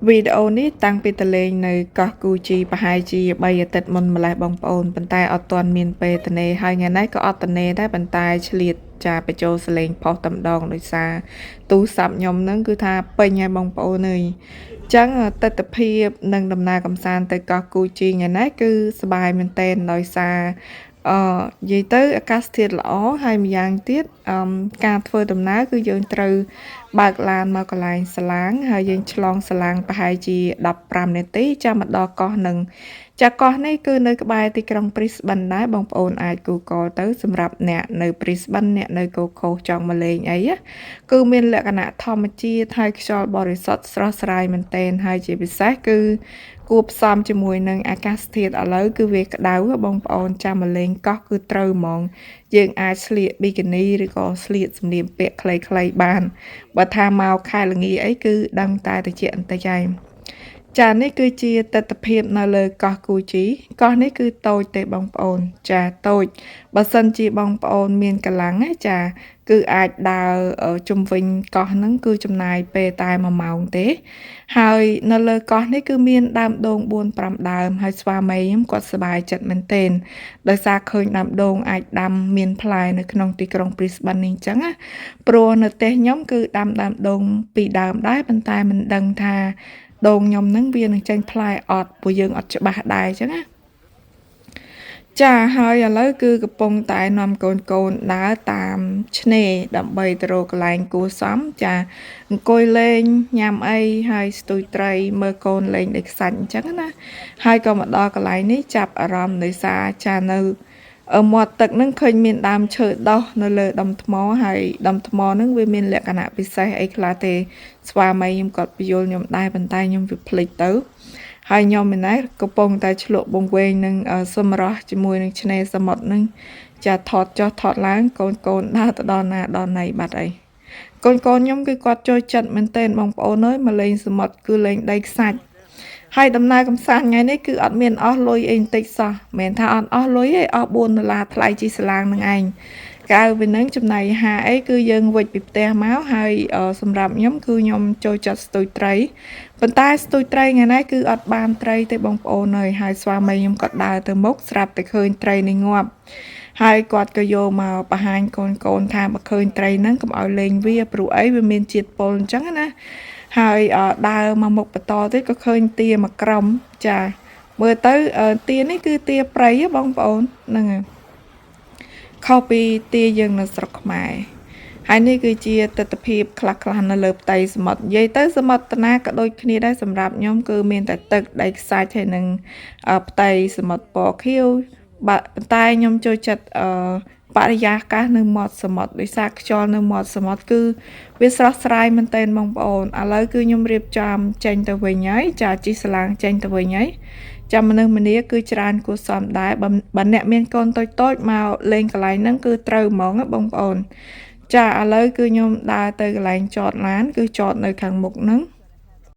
វីដេអូនេះតាំងពីតលេងនៅកោះគូជីប្រហែលជា3អាទិត្យមុនម្លេះបងប្អូនប៉ុន្តែអត់ទាន់មានពេលទនេហើយថ្ងៃនេះក៏អត់ទនេដែរប៉ុន្តែឆ្លៀតចាបញ្ចូលសលេងផុសតែម្ដងដោយសារទូរស័ព្ទខ្ញុំហ្នឹងគឺថាពេញហើយបងប្អូនអើយអញ្ចឹងទិដ្ឋភាពនិងដំណើរកម្សាន្តទៅកោះគូជីថ្ងៃនេះគឺសប្បាយមែនទែនដោយសារនិយាយទៅអាកាសធាតុល្អហើយម្យ៉ាងទៀតការធ្វើដំណើរគឺយើងត្រូវបើកឡានមកកន្លែងសាឡាងហើយយើងឆ្លងសាឡាងប្រហែលជា15នាទីចាំមកដល់កោះនឹងចាកោះនេះគឺនៅក្បែរទីក្រុង Brisbane ដែរបងប្អូនអាច Google ទៅសម្រាប់អ្នកនៅ Brisbane អ្នកនៅ Gold Coast ចង់មកលេងអីគឺមានលក្ខណៈធម្មជាតិហើយខ្យល់បរិសុទ្ធស្រស់ស្រាយមែនទែនហើយជាពិសេសគឺគួបផ្សំជាមួយនឹងអាកាសធាតុឥឡូវគឺវាក្តៅបងប្អូនចាំមកលេងកោះគឺត្រូវហ្មងយើងអាចស្លៀកប៊ីកិនីឬក៏ស្លៀកសម្លៀកពាក់ខ្លីៗបានបើថាមកខែល្ងាអីគឺដឹងតែតិចបន្តិចហើយចានេះគឺជាទិដ្ឋភាពនៅលើកោះគូជីកោះនេះគឺតូចទេបងប្អូនចាតូចបើសិនជាបងប្អូនមានកម្លាំងណាចាគឺអាចដើរជុំវិញកោះហ្នឹងគឺចំណាយពេលតែ1ម៉ោងទេហើយនៅលើកោះនេះគឺមានដើមដូង4-5ដើមហើយស្វាមីខ្ញុំគាត់សប្បាយចិត្តមែនទែនដោយសារឃើញដើមដូងអាចដាំមានផ្លែនៅក្នុងទីក្រុង Brisbane នេះអញ្ចឹងណាព្រោះនៅផ្ទះខ្ញុំគឺដាំដើមដូង2ដើមដែរប៉ុន្តែមិនដឹងថាដូងខ្ញុំហ្នឹងវានឹងចេញផ្លែអត់ព្រោះយើងអត់ច្បាស់ដែរអញ្ចឹងណាចាហើយឥឡូវគឺកំពុងតែនាំកូនដើរតាមឆ្នេរដើម្បីទៅរកកន្លែងគួរសមចាអង្គុយលេងញ៉ាំអីហើយស្ទួយត្រីមើលកូនលេងដីខ្សាច់អញ្ចឹងណាហើយក៏មកដល់កន្លែងនេះចាប់អារម្មណ៍ដោយសារចានៅមាត់ទឹកហ្នឹងឃើញមានដើមឈើដុះនៅលើដុំថ្មហើយដុំថ្មហ្នឹងវាមានលក្ខណៈពិសេសអីខ្លះទេស្វាមីខ្ញុំគាត់បញ្យល់ខ្ញុំដែរប៉ុន្តែខ្ញុំវាភ្លេចទៅហើយខ្ញុំឯណេះកំពុងតែឆ្លក់បង្វែងនឹងសម្រស់ជាមួយនឹងឆ្នេរសមុទ្រនឹងចាថតចុះថតឡើងកូនដើរទៅដល់ណាដល់ណីបាត់អីកូនខ្ញុំគឺគាត់ចូលចិត្តមែនទែនបងប្អូនអើយមកលេងសមុទ្រគឺលេងដីខ្សាច់ហើយដំណើរកម្សាន្តថ្ងៃនេះគឺអត់មានអស់លុយអីបន្តិចសោះមិនមែនថាអត់អស់លុយទេអស់$4ថ្លៃជិះសាឡាងនឹងឯងក្រៅពីនឹងចំណីអាហារអីគឺយើងវិចពីផ្ទះមកហើយសម្រាប់ខ្ញុំគឺខ្ញុំចូលចិត្តស្ទូចត្រីប៉ុន្តែស្ទូចត្រីថ្ងៃនេះគឺអត់បានត្រីទេបងប្អូនហើយស្វាមីខ្ញុំគាត់ដើរទៅមុខស្រាប់តែឃើញត្រីនេះងាប់ហើយគាត់ក៏យកមកបង្ហាញកូនថាបើឃើញត្រីហ្នឹងកុំឲ្យលេងវាព្រោះអីវាមានជាតិពុលអញ្ចឹងណាហើយដើរមកមុខបន្តទៀតក៏ឃើញទាមួយក្រុមចាមើលទៅទានេះគឺទាព្រៃបងប្អូនហ្នឹងហើយខុសពីទាយើងនៅស្រុកខ្មែរហើយនេះគឺជាទិដ្ឋភាពខ្លះនៅលើផ្ទៃសមុទ្រនិយាយទៅសមុទ្រតាក៏ដូចគ្នាដែរសម្រាប់ខ្ញុំគឺមានតែទឹកដីខ្សាច់ហើយនឹងផ្ទៃសមុទ្រពណ៌ខៀវប៉ុន្តែខ្ញុំចូលចិត្តបរិយាកាសនៅមាត់សមុទ្រដោយសារខ្យល់នៅមាត់សមុទ្រគឺវាស្រស់ស្រាយមែនទែនបងប្អូនឥឡូវគឺខ្ញុំរៀបចំចេញទៅវិញហើយចាជិះសាឡាងចេញទៅវិញហើយចាំមនុស្សម្នាគឺច្រើនគួរសមដែរបើអ្នកមានកូនតូចមកលេងកន្លែងហ្នឹងគឺត្រូវហ្មងបងប្អូនចាឥឡូវគឺខ្ញុំដើរទៅកន្លែងចតឡានគឺចតនៅខាងមុខហ្នឹង